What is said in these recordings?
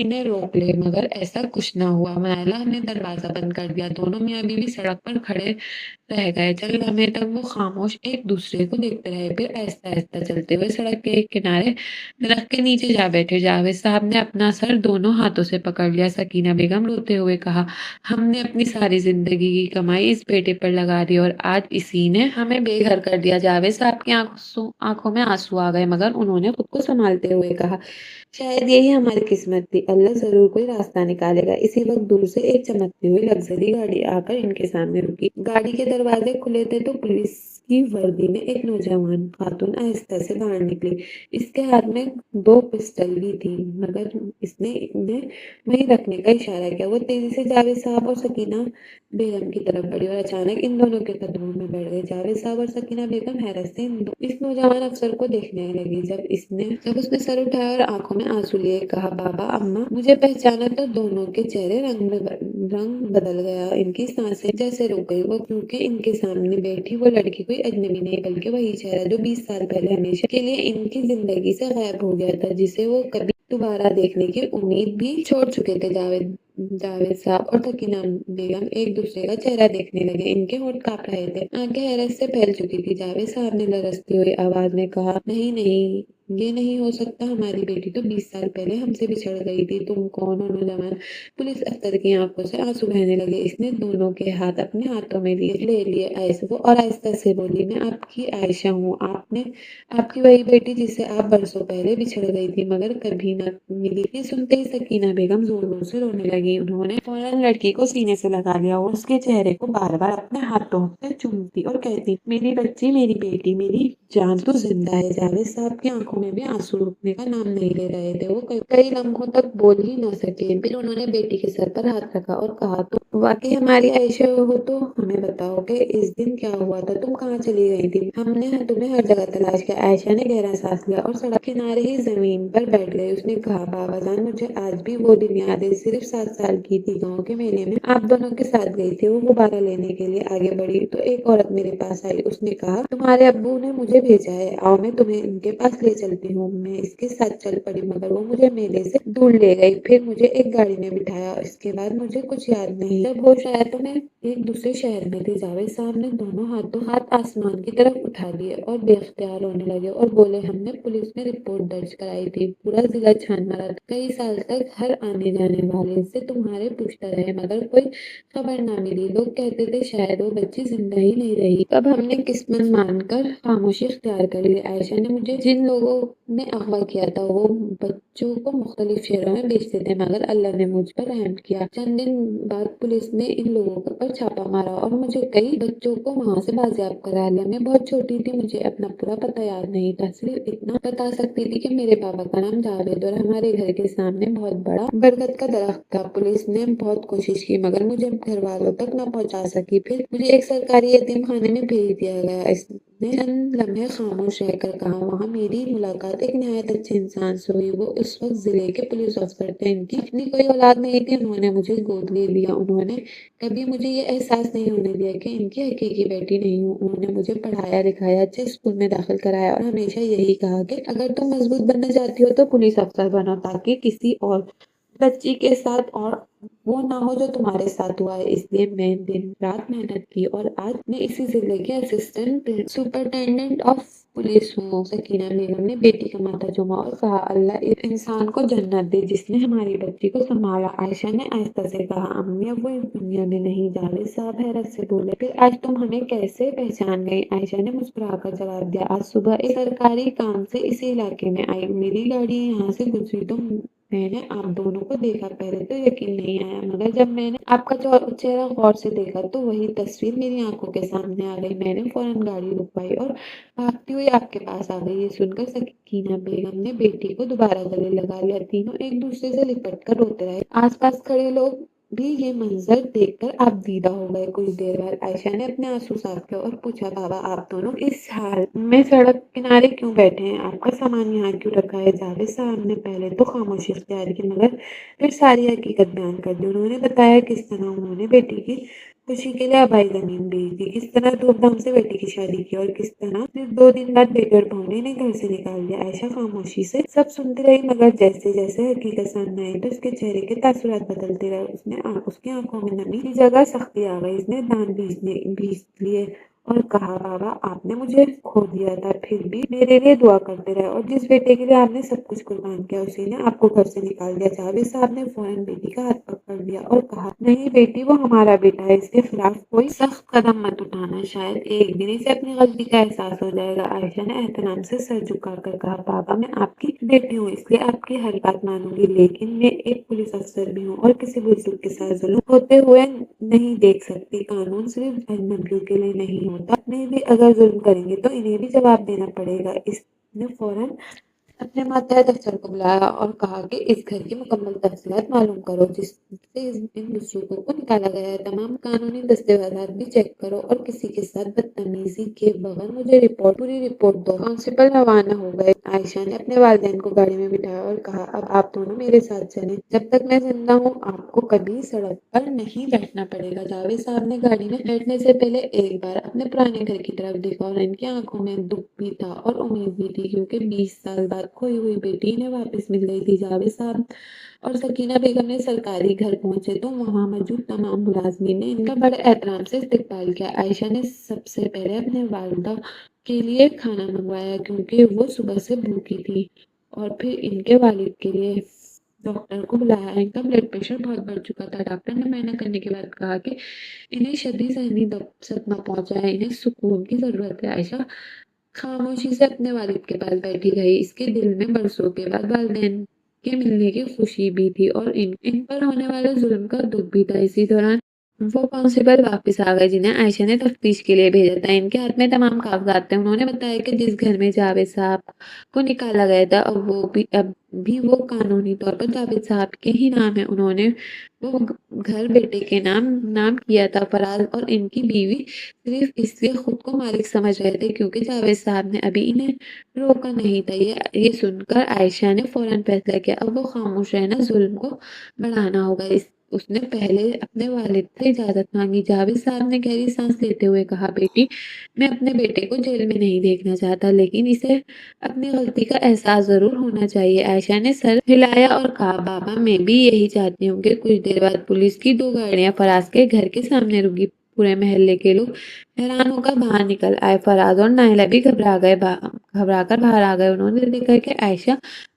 انہیں روک لے، مگر ایسا کچھ نہ ہوا۔ نائلہ نے دروازہ بند کر دیا۔ دونوں میاں بیوی سڑک پر کھڑے رہ گئے۔ چند لمحے تک وہ خاموش ایک دوسرے کو دیکھتے رہے، پھر آہستہ آہستہ چلتے ہوئے سڑک کے ایک کنارے درخت کے نیچے جا بیٹھے۔ جاوید صاحب نے اپنا سر دونوں ہاتھوں سے پکڑ لیا۔ سکینہ بیگم روتے ہوئے کہا، ہم نے اپنی ساری زندگی کی کمائی اس بیٹے پر لگا دی اور آج اسی نے ہمیں بے گھر کر دیا۔ جاوید صاحب کی آنکھوں میں آنسو آ گئے، مگر انہوں نے خود کو سنبھالتے ہوئے کہا، شاید یہی ہماری قسمت تھی، اللہ ضرور کوئی راستہ نکالے گا۔ اسی وقت دور سے ایک چمکتی ہوئی لگژری گاڑی آ کر ان کے سامنے رکی۔ گاڑی کے دروازے کھلے تھے تو پولیس کی وردی میں ایک نوجوان خاتون آہستہ سے باہر نکلی۔ اس کے ہاتھ میں 2 پسٹل بھی تھی، مگر اس نے انہیں وہیں رکھنے کا اشارہ کیا۔ وہ تیزی سے جاوید صاحب اور سکینہ بیگم کی طرف بڑھی اور اچانک ان دونوں کے قدموں میں بڑھ گئی۔ جاوید صاحب اور سکینہ بیگم حیرت سے اس نوجوان افسر کو دیکھنے لگی۔ جب اس نے سر اٹھایا اور آنکھوں میں آنسو لیے کہا، بابا، اماں، مجھے پہچانا؟ تو دونوں کے چہرے رنگ بدل گیا۔ ان کی سانسیں جیسے رک گئی، وہ کیونکہ ان کے سامنے بیٹھی وہ لڑکی کوئی اجنبی نہیں بلکہ وہی چہرہ جو 20 سال پہلے ہمیشہ کے لیے ان کی زندگی سے غائب ہو گیا تھا، جسے وہ کبھی دوبارہ دیکھنے کی امید بھی چھوڑ چکے تھے۔ جاوید صاحب اور سکینہ بیگم ایک دوسرے کا چہرہ دیکھنے لگے۔ ان کے ہونٹ کانپ رہے تھے، آنکھیں حیرت سے پھیل چکی تھی۔ جاوید صاحب نے لرزتی ہوئی آواز میں کہا، نہیں نہیں، یہ نہیں ہو سکتا، ہماری بیٹی تو 20 سال پہلے ہم سے بچھڑ گئی تھی۔ تم کون ہو؟ نوجوان پولیس افسر کی آنکھوں سے آنسو بہنے لگے۔ اس نے دونوں کے ہاتھ اپنے ہاتھوں میں لے لیے اور آہستہ سے بولی، میں آپ کی عائشہ ہوں، آپ کی وہی بیٹی جس سے آپ برسوں پہلے بچھڑ گئی تھی مگر کبھی نہ ملی۔ یہ سنتے ہی سکینہ بیگم زور زور سے رونے لگی۔ انہوں نے فوراً لڑکی کو سینے سے لگا لیا اور اس کے چہرے کو بار بار اپنے ہاتھوں سے چومتی اور کہتی، میری بچی، میری بیٹی، میری جان، تو زندہ ہے۔ جاوید صاحب کی آنکھوں میں بھی آنسو رکنے کا نام نہیں لے رہے تھے۔ وہ کئی لمحوں تک بول ہی نہ سکے۔ پھر انہوں نے بیٹی کے سر پر ہاتھ رکھا اور کہا، تم واقعی ہماری عائشہ ہو تو ہمیں بتاؤ کہ اس دن کیا ہوا تھا، تم کہاں چلی گئی تھی؟ ہم نے تمہیں ہر جگہ تلاش کیا۔ عائشہ نے گہرا سانس لیا اور سڑک کنارے ہی زمین پر بیٹھ گئی۔ اس نے کہا، بابا جان، مجھے آج بھی وہ دن یاد ہے، صرف 7 سال کی تھی، گاؤں کے میلے میں آپ دونوں کے ساتھ گئی تھی۔ وہ غبارہ لینے کے لیے آگے بڑھی تو ایک عورت میرے پاس آئی۔ اس نے کہا، تمہارے ابو نے مجھے بھیجا ہے، آؤ میں تمہیں ان کے پاس لے چلتی ہوں۔ میں اس کے ساتھ چل پڑی مگر وہ مجھے میلے سے دور لے گئی، پھر مجھے ایک گاڑی میں بٹھایا۔ اس کے بعد مجھے کچھ یاد نہیں۔ جب ہوش آیا تو میں ایک دوسرے شہر میں تھی۔ جاوید صاحب نے دونوں ہاتھ آسمان کی طرف اٹھا لیے اور بے اختیار رونے لگے اور بولے، ہم نے پولیس میں رپورٹ درج کرائی تھی، پورا ضلع چھان مارا تھا، کئی سال تک ہر آنے جانے والے سے تمہارے پوچھتا رہے مگر کوئی خبر نہ ملی۔ لوگ کہتے تھے شاید وہ بچی زندہ ہی نہیں رہی۔ تب ہم نے قسمت مان کر خاموشی اختیار کر لی۔ عائشہ نے مجھے جن لوگوں نے اغوا کیا تھا وہ بچوں کو مختلف شہروں میں بیچتے تھے مگر اللہ نے مجھ پر رحم کیا۔ چند دن بعد پولیس نے ان لوگوں پر چھاپا مارا اور مجھے کئی بچوں کو وہاں سے بازیاب کرا لیا۔ میں بہت چھوٹی تھی، مجھے اپنا پورا پتہ یاد نہیں تھا، صرف اتنا بتا سکتی تھی کہ میرے پاپا کا نام جاوید اور ہمارے گھر کے سامنے بہت بڑا برگد کا درخت تھا۔ پولیس نے بہت کوشش کی مگر مجھے گھر والوں تک نہ پہنچا سکی، پھر مجھے ایک سرکاری یتیم خانے میں بھیج دیا گیا۔ اس نے چند لمحے خاموش رہ کر کہا، وہاں میری ملاقات ایک نہایت اچھے انسان سے ہوئی۔ وہ اس وقت ضلع کے پولیس افسر تھے، ان کی اپنی کوئی اولاد نہیں تھی، انہوں نے مجھے گود لے لیا۔ انہوں نے کبھی مجھے یہ احساس نہیں ہونے دیا کہ ان کی حقیقی بیٹی نہیں ہوں۔ انہوں نے مجھے پڑھایا لکھایا، اچھے اسکول میں داخل کرایا اور ہمیشہ یہی کہا کہ اگر تم مضبوط بننا چاہتی ہو تو پولیس افسر بنو تاکہ کسی اور بچی کے ساتھ اور وہ نہ ہو جو تمہارے ساتھ ہوا ہے۔ اس لیے میں دن رات محنت کی اور آج میں اسی ضلع کی اسسٹنٹ سپرنٹینڈنٹ آف پولیس ہوں۔ سکینہ بیگم نے بیٹی کا ماتھا چوما اور کہا، اللہ اس انسان کو جنت دے جس نے ہماری بچی کو سنبھالا۔ عائشہ نے آہستہ سے کہا، امی، اب وہ اس دنیا میں نہیں۔ جاوید صاحب حیرت سے بولے، پھر آج تم ہمیں کیسے پہچان گئی؟ عائشہ نے مسکرا کر جواب دیا، آج صبح ایک سرکاری کام سے اسی علاقے میں آئی، میری گاڑی یہاں سے گزری تو میں نے آپ دونوں کو دیکھا۔ پہلے تو یقین نہیں آیا مگر جب میں نے آپ کا چہرہ غور سے دیکھا تو وہی تصویر میری آنکھوں کے سامنے آ گئی۔ میں نے فوراً گاڑی رکوائی اور بھاگتی ہوئی آپ کے پاس آ گئی۔ یہ سن کر سکینہ بیگم نے بیٹی کو دوبارہ گلے لگا لیا۔ تینوں ایک دوسرے سے لپٹ کر روتے رہے۔ آس پاس کھڑے لوگ بھی یہ منظر دیکھ کر آپ دیدہ ہو گئے۔ کچھ دیر بعد عائشہ نے اپنے آنسو صاف کیا اور پوچھا، بابا، آپ دونوں اس حال میں سڑک کنارے کیوں بیٹھے ہیں؟ آپ کا سامان یہاں کیوں رکھا ہے؟ جاوید صاحب نے پہلے تو خاموشی اختیار کی مگر پھر ساری حقیقت بیان کر دی۔ انہوں نے بتایا کس طرح انہوں نے بیٹی کی خوشی کے لیے آبائی زمین بیچ دی، کس طرح دھوم دھام سے بیٹی کی شادی کی، اور کس طرح صرف 2 دن بعد بیٹے اور بہو نے انہیں گھر سے نکال دیا۔ عائشہ خاموشی سے سب سنتی رہی، مگر جیسے جیسے حقیقت سامنے آئی تو اس کے چہرے کے تاثرات بدلتے رہے۔ اس کی آنکھوں میں نمی کی جگہ سختی آ گئی، اس نے دانت بھیج لیے اور کہا، بابا آپ نے مجھے کھو دیا تھا، پھر بھی میرے لیے دعا کرتے رہے، اور جس بیٹے کے لیے آپ نے سب کچھ قربان کیا اسی نے آپ کو گھر سے نکال دیا۔ جاوید صاحب نے فوراً بیٹی کا ہاتھ پکڑ لیا اور کہا، نہیں بیٹی، وہ ہمارا بیٹا ہے، اس کے خلاف کوئی سخت قدم مت اٹھانا، شاید ایک دن اسے اپنی غلطی کا احساس ہو جائے گا۔ عائشہ نے احترام سے سر جھکا کر کہا، بابا میں آپ کی بیٹی ہوں، اس لیے آپ کی ہر بات مانوں گی، لیکن میں ایک پولیس افسر بھی ہوں اور کسی بزرگ کے ساتھ ظلم ہوتے ہوئے نہیں دیکھ سکتی۔ قانون صرف اجنبیوں کے لیے نہیں ہوتا، نہیں بھی اگر ظلم کریں گے تو انہیں بھی جواب دینا پڑے گا۔ اس نے فوراً اپنے ماتحت افسر کو بلایا اور کہا کہ اس گھر کی مکمل تفصیلات معلوم کرو، جس سے ان بزرگوں کو نکالا گیا ہے، تمام قانونی دستاویزات بھی چیک کرو اور کسی کے ساتھ بدتمیزی کے بغیر مجھے پوری رپورٹ دو۔ کانسٹیبل روانہ ہو گئے۔ عائشہ نے اپنے والدین کو گاڑی میں بٹھایا اور کہا، اب آپ دونوں میرے ساتھ چلیں، جب تک میں زندہ ہوں آپ کو کبھی سڑک پر نہیں بیٹھنا پڑے گا۔ جاوید صاحب نے گاڑی میں بیٹھنے سے پہلے ایک بار اپنے پرانے گھر کی طرف دیکھا، اور ان کی آنکھوں میں دکھ بھی تھا اور امید بھی تھی، کیونکہ 20 سال بعد کھوئی ہوئی بیٹی انہیں واپس مل گئی تھی۔ جاوید صاحب اور سکینہ بیگم نے سرکاری گھر پہنچے تو وہاں موجود تمام ملازمین نے ان کا بڑے احترام سے استقبال کیا۔ عائشہ نے سب سے پہلے اپنے والدہ کے لیے کھانا منگوایا، کیونکہ وہ صبح سے بھوکی تھی، اور پھر ان کے والد کے لیے ڈاکٹر کو بلایا۔ ان کا بلڈ پریشر بہت بڑھ چکا تھا۔ ڈاکٹر نے معائنہ کرنے کے بعد کہا کہ انہیں شدید ذہنی صدمہ پہنچا ہے، انہیں سکون کی ضرورت ہے۔ عائشہ خاموشی سے اپنے والد کے پاس بیٹھی رہی، اس کے دل میں برسوں کے بعد والدین کے ملنے کی خوشی بھی تھی اور ان پر ہونے والے ظلم کا دکھ بھی تھا۔ اسی دوران وہ کانسٹیبل واپس آ گئے جنہیں عائشہ نے تفتیش کے لیے بھیجا تھا۔ ان کے ہاتھ میں تمام کاغذات تھے۔ انہوں نے بتایا کہ جس گھر میں جاوید صاحب کو نکالا گیا تھا اب بھی وہ قانونی طور پر جاوید صاحب کے ہی نام ہے۔ انہوں نے وہ گھر بیٹے کے نام کیا تھا۔ فراز اور ان کی بیوی صرف اس لیے خود کو مالک سمجھ رہے تھے کیونکہ جاوید صاحب نے ابھی انہیں روکا نہیں تھا۔ یہ سن کر عائشہ نے فوراً فیصلہ کیا، اب وہ خاموش رہنا ظلم کو بڑھانا ہوگا۔ اس نے پہلے اپنے والد سے اجازت مانگی۔ جاوید صاحب نے گہری سانس لیتے ہوئے کہا، بیٹی، میں اپنے بیٹے کو جیل میں نہیں دیکھنا چاہتا، لیکن اسے اپنی غلطی کا احساس ضرور ہونا چاہیے۔ عائشہ نے سر ہلایا اور کہا، بابا میں بھی یہی چاہتی ہوں کہ کچھ دیر بعد پولیس کی 2 گاڑیاں فراز کے گھر کے سامنے رکی۔ پورے محلے کے لوگ حیران ہو کر باہر نکل آئے۔ فراز اور نائلہ بھی گھبرا کر باہر آ گئے۔ انہوں نے دیکھا کہ عائشہ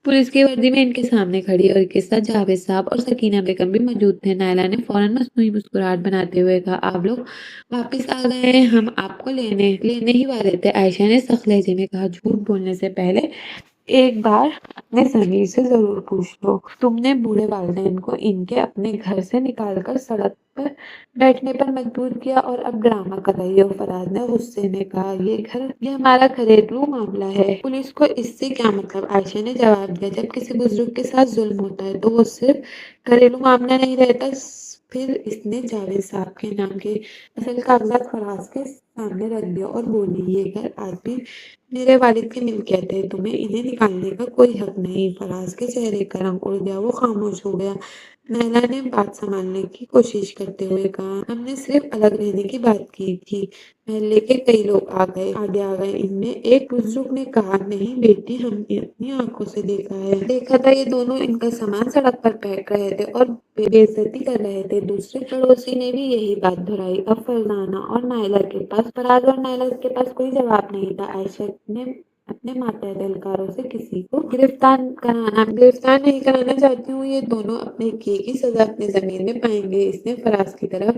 پولیس کی وردی میں ان کے سامنے کھڑی ہے اور ان کے ساتھ جاوید صاحب اور سکینہ بیگم بھی موجود تھے۔ نائلہ نے فوراً مصنوعی مسکراہٹ بناتے ہوئے کہا، آپ لوگ واپس آ گئے ہیں، ہم آپ کو لینے ہی والے تھے۔ عائشہ نے سخت لہجے میں کہا، جھوٹ بولنے سے پہلے ایک بار اپنے ضمیر سے ضرور پوچھ لو، تم نے بوڑھے والدین کو ان کے اپنے گھر سے نکال کر سڑک پر بیٹھنے پر مجبور کیا اور اب ڈرامہ کر رہی ہو۔ فراز نے غصے میں کہا، یہ ہمارا گھریلو معاملہ ہے، پولیس کو اس سے کیا مطلب؟ عائشہ نے جواب دیا، جب کسی بزرگ کے ساتھ ظلم ہوتا ہے تو وہ صرف گھریلو معاملہ نہیں رہتا۔ پھر اس نے جاوید صاحب کے نام کے اصل کاغذات فراز کے سامنے رکھ دیا اور بولی، یہ گھر آج بھی میرے والد کی ملکیت ہے، تمہیں انہیں نکالنے کا کوئی حق نہیں۔ فراز کے چہرے کا رنگ اڑ گیا، وہ خاموش ہو گیا۔ نائلہ نے بات سنبھالنے کی کوشش کرتے ہوئے کہا، ہم نے صرف الگ رہنے کی بات کی تھی۔ محلے کے کئی لوگ آگے آ گئے۔ ان میں ایک بزرگ نے کہا، نہیں بیٹی، ہم نے اپنی آنکھوں سے دیکھا تھا، یہ دونوں ان کا سامان سڑک پر پھینک رہے تھے اور بے عزتی کر رہے تھے۔ دوسرے پڑوسی نے بھی یہی بات دہرائی۔ اب فراز اور نائلہ کے پاس کوئی جواب نہیں تھا۔ عائشہ نے اپنے ماتحت اہلکاروں سے کسی کو گرفتار نہیں کرانا چاہتی ہوں، یہ دونوں اپنے کیے کی سزا اپنی زمین میں پائیں گے۔ اس نے فراز کی طرف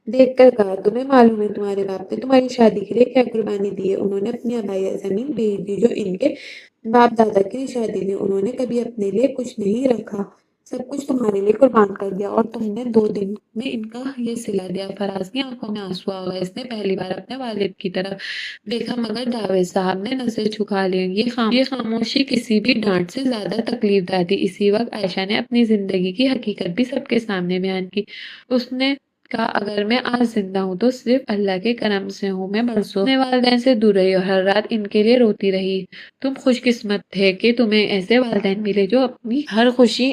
دیکھ کر کہا، تمہیں معلوم ہے تمہارے باپ نے تمہاری شادی کے لیے کیا قربانی دی ہے؟ انہوں نے اپنی آبائی زمین بیچ دی جو ان کے باپ دادا کی نشانی تھی۔ انہوں نے کبھی اپنے لیے کچھ نہیں رکھا، سب کچھ تمہارے لیے قربان کر دیا، اور تم نے 2 دن میں ان کا یہ صلہ دیا۔ فراز کی آنکھوں میں آنسو آ گئے۔ اس نے پہلی بار اپنے والد کی طرف دیکھا، مگر جاوید صاحب نے نظریں جھکا لیں۔ یہ خاموشی کسی بھی ڈانٹ سے زیادہ تکلیف دہ تھی۔ اسی وقت عائشہ نے اپنی زندگی کی حقیقت بھی سب کے سامنے بیان کی۔ اس نے کہا، اگر میں آج زندہ ہوں تو صرف اللہ کے کرم سے ہوں۔ میں برسوں اپنے والدین سے دور رہی اور ہر رات ان کے لیے روتی رہی۔ تم خوش قسمت تھے کہ تمہیں ایسے والدین ملے جو اپنی ہر خوشی